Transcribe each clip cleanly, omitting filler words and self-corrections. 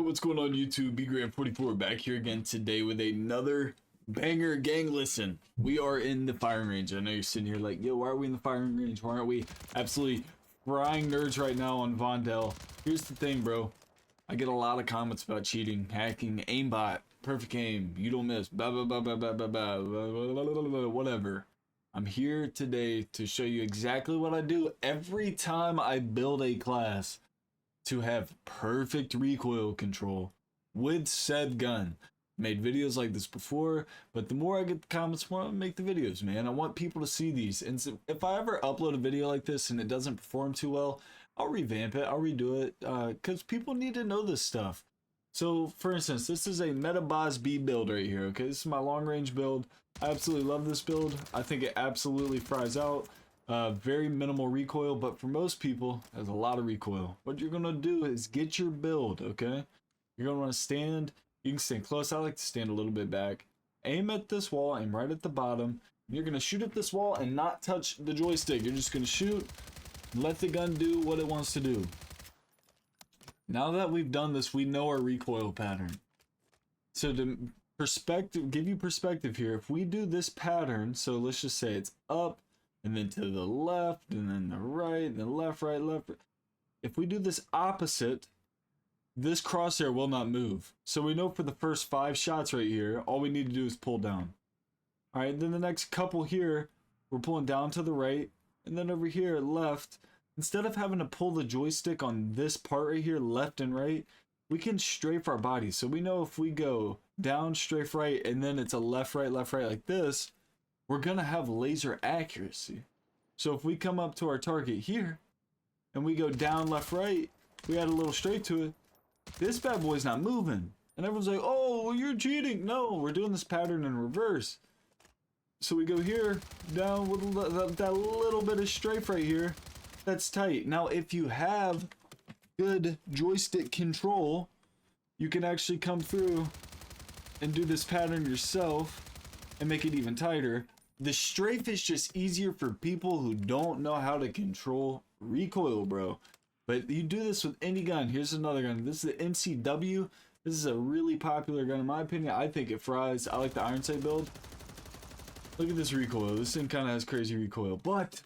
Yo, what's going on YouTube? BGrant44 back here again today with another banger. Gang, listen, we are in the firing range. I know you're sitting here like, yo, why are we in the firing range? Why aren't we absolutely frying nerds right now on Vondel? Here's the thing, bro. I get a lot of comments about cheating, hacking, aimbot, perfect aim, you don't miss, blah, blah, blah, blah, blah, blah, blah, blah, blah, whatever. I'm here today to show you exactly what I do every time I build a class to have perfect recoil control with said gun. Made videos like this before, but the more I get the comments, the more I make the videos, man. I want people to see these. And so if I ever upload a video like this and it doesn't perform too well, I'll revamp it, I'll redo it, because people need to know this stuff. So, for instance, this is a Metaboss B build right here, okay? This is my long-range build. I absolutely love this build. I think it absolutely fries out. Very minimal recoil, but for most people, there's a lot of recoil. What you're gonna do is get your build, okay? You're gonna wanna stand, you can stand close. I like to stand a little bit back. Aim at this wall, aim right at the bottom. You're gonna shoot at this wall and not touch the joystick. You're just gonna shoot, let the gun do what it wants to do. Now that we've done this, we know our recoil pattern. So to give you perspective here, if we do this pattern, so let's just say it's up, and then to the left, and then the right, and then left, right, left. If we do this opposite, this crosshair will not move. So we know for the first 5 shots right here, all we need to do is pull down. All right, then the next couple here, we're pulling down to the right, and then over here, left. Instead of having to pull the joystick on this part right here, left and right, we can strafe our body. So we know if we go down, strafe right, and then it's a left, right like this, we're gonna have laser accuracy. So if we come up to our target here and we go down, left, right, we add a little straight to it, this bad boy's not moving. And everyone's like, oh, well, you're cheating. No, we're doing this pattern in reverse. So we go here, down with that little bit of strafe right here. That's tight. Now, if you have good joystick control, you can actually come through and do this pattern yourself and make it even tighter. The strafe is just easier for people who don't know how to control recoil, bro. But you do this with any gun. Here's another gun. This is the MCW. This is a really popular gun in my opinion. I think it fries. I like the iron sight build. Look at this recoil. This thing kind of has crazy recoil, but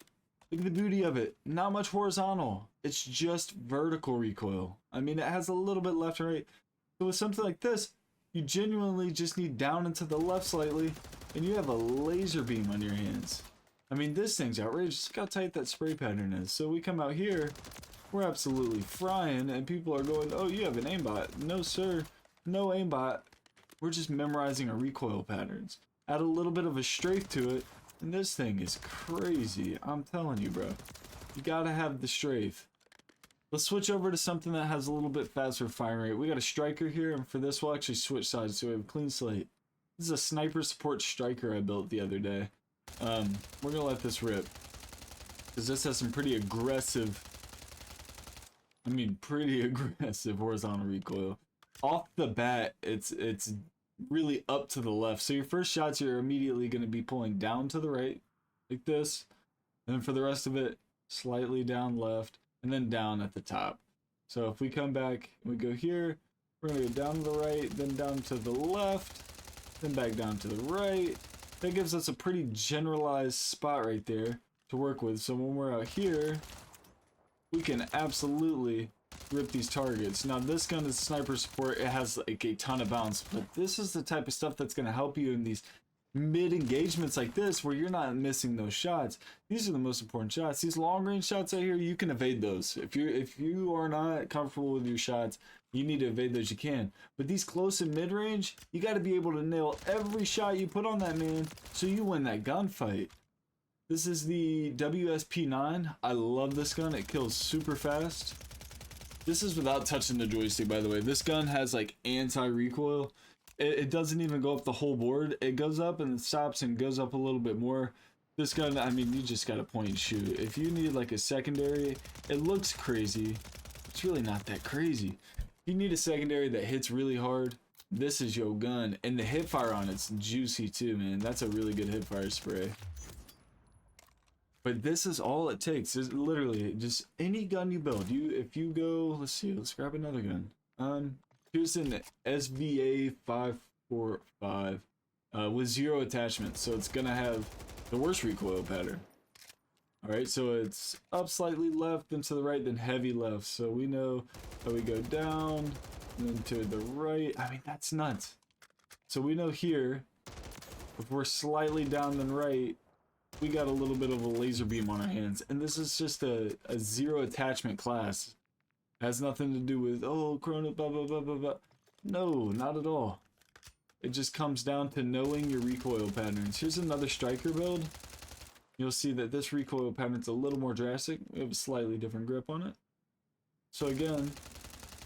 look at the beauty of it. Not much horizontal. It's just vertical recoil. I mean, it has a little bit left and right. So with something like this, you genuinely just need down and to the left slightly, and you have a laser beam on your hands. I mean, this thing's outrageous. Look how tight that spray pattern is. So we come out here, we're absolutely frying, and people are going, oh, you have an aimbot. No, sir. No aimbot. We're just memorizing our recoil patterns. Add a little bit of a strafe to it, and this thing is crazy. I'm telling you, bro. You gotta have the strafe. Let's switch over to something that has a little bit faster firing rate. We got a striker here, and for this, we'll actually switch sides so we have a clean slate. This is a sniper support striker I built the other day. We're gonna let this rip, because this has some pretty aggressive, pretty aggressive horizontal recoil. Off the bat, it's really up to the left. So your first shots, you're immediately going to be pulling down to the right, like this. And then for the rest of it, slightly down left, and then down at the top. So if we come back and we go here, we're going to go down to the right, then down to the left, then back down to the right. That gives us a pretty generalized spot right there to work with. So when we're out here, we can absolutely rip these targets. Now this gun is sniper support. It has like a ton of bounce, but this is the type of stuff that's going to help you in these mid engagements like this, where you're not missing those shots. These are the most important shots. These long range shots right here, you can evade those. If you are not comfortable with your shots, you need to evade those. You can. But these close and mid range, you got to be able to nail every shot you put on that man, so you win that gunfight. This is the WSP9. I love this gun. It kills super fast. This is without touching the joystick, by the way. This gun has like anti-recoil. It doesn't even go up the whole board. It goes up and it stops and goes up a little bit more. This gun, I mean, you just gotta point and shoot. If you need like a secondary, it looks crazy. It's really not that crazy. You need a secondary that hits really hard. This is your gun. And the hip fire on it's juicy too, man. That's a really good hip fire spray. But this is all it takes. Is literally just any gun you build. If you go, let's see, let's grab another gun. Here's an SVA 545 with 0 attachment, so it's gonna have the worst recoil pattern. Alright, so it's up slightly left, then to the right, then heavy left. So we know that we go down, and then to the right. I mean, that's nuts. So we know here, if we're slightly down then right, we got a little bit of a laser beam on our hands. And this is just a 0 attachment class. It has nothing to do with, oh, Chrono, blah, blah, blah, blah, blah. No, not at all. It just comes down to knowing your recoil patterns. Here's another striker build. You'll see that this recoil pattern's a little more drastic. We have a slightly different grip on it. So again,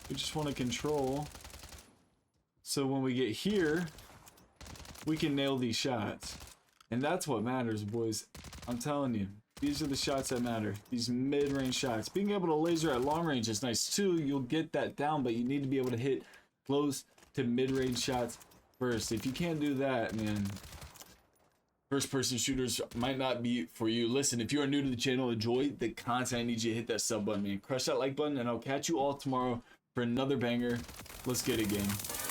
we just want to control. So when we get here, we can nail these shots. And that's what matters, boys. I'm telling you, these are the shots that matter. These mid-range shots. Being able to laser at long range is nice too. You'll get that down, but you need to be able to hit close to mid-range shots first. If you can't do that, man, first-person shooters might not be for you. Listen, if you are new to the channel, enjoy the content, I need you to hit that sub button, man. Crush that like button, and I'll catch you all tomorrow for another banger. Let's get it, gang.